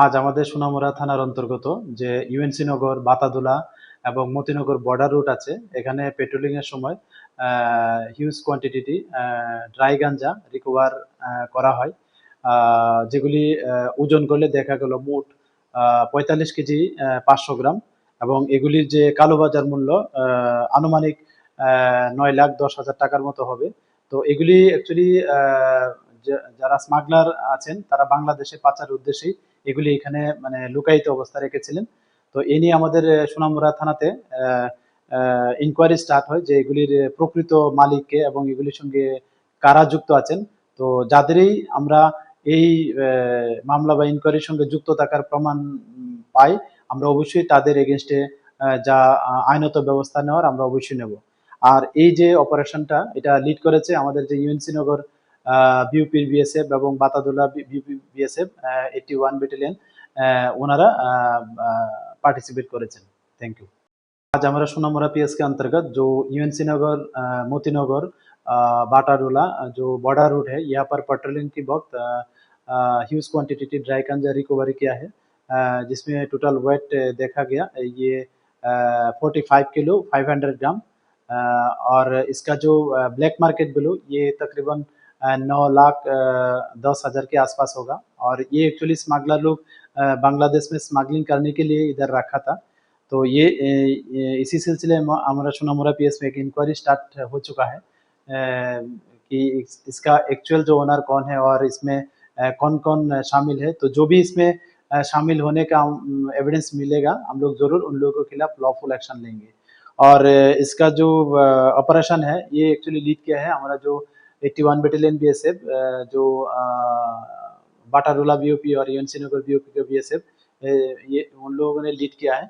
আজ আমাদের সোনামুড়া থানার অন্তর্গত যে ইউএনসি নগর, বাতাদুলা এবং মতিনগর বর্ডার রুট আছে, এখানে পেট্রোলিং এর সময় হিউজ কোয়ান্টিটি ড্রাই গাঞ্জা রিকভার করা হয়, যেগুলি ওজন করলে দেখা গেল মোট ৪৫ কেজি ৫০০ গ্রাম, এবং এগুলির যে কালোবাজার মূল্য আনুমানিক ৯,১০,০০০ টাকার মতো হবে। তো এগুলি অ্যাকচুয়ালি যারা স্মাগলার আছেন তারা বাংলাদেশে পাচার উদ্দেশ্যেই এগুলি এখানে মানে লুকায়িত অবস্থা রেখেছিলেন। তো এ নিয়ে আমাদের সোনামুড়া থানাতে ইনকোয়ারি স্টার্ট হয় যে এগুলির প্রকৃত মালিককে এবং এগুলির সঙ্গে কারা যুক্ত আছেন। তো যাদেরই আমরা এই মামলা বা ইনকোয়ারির সঙ্গে যুক্ত থাকার প্রমাণ পাই, আমরা অবশ্যই তাদের এগেনস্টে যা আইনত ব্যবস্থা নেওয়ার আমরা অবশ্যই নেব। আর এই যে অপারেশনটা এটা লিড করেছে আমাদের যে ইউএনসি নগর বিউপির বিএসএফ এবং বাতাদুলা বিউপি বিএসএফ 81 ব্যাটালিয়ন, ওনারা पार्टिसिपेट करेছেন। Thank you. आज हमारा सोनामुड़ा पीएस के अंतर्गत जो यूएनसी नगर, मोतीनगर, बाटाडोला जो बॉर्डर रूट है, यहाँ पर पेट्रोलिंग की वक्त ह्यूज क्वांटिटी ड्राई गांजा रिकवरी किया है, जिसमें टोटल वेट देखा गया ये 45 किलो 500 ग्राम, और इसका जो ब्लैक मार्केट वैल्यू ये तकरीबन 9,10,000 के आसपास होगा। और ये एक्चुअली स्मगलर लोग बांग्लादेश में स्मगलिंग करने के लिए इधर रखा था। तो ये इसी सिलसिले में हमारा सोनामुड़ा पीएस में एक इंक्वायरी स्टार्ट हो चुका है कि इसका एक्चुअल जो ओनर कौन है और इसमें कौन कौन शामिल है। तो जो भी इसमें शामिल होने का एविडेंस मिलेगा, हम लोग ज़रूर उन लोगों के खिलाफ लॉफुल एक्शन लेंगे। और इसका जो ऑपरेशन है ये एक्चुअली लीड किया है हमारा जो 81 बैटालियन बीएसएफ, जो बाटाडोला बीओपी और यूएनसी नगर बीओपी का बीएसएफ, ये उन लोगों ने लीड किया है।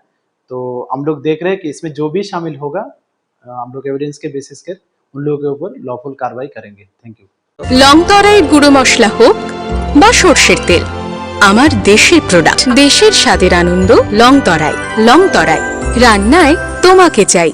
तो हम लोग देख रहे हैं कि इसमें जो भी शामिल होगा, हम लोग एविडेंस के बेसिस के उन लोगों के ऊपर लॉफुल कार्रवाई करेंगे। Thank you. লংতরাই গুঁড়ো মশলা হোক বা সরষের তেল, আমার দেশের প্রোডাক্ট, দেশের স্বাদের আনন্দ। লংতরাই রান্নায় তোমাকে চাই।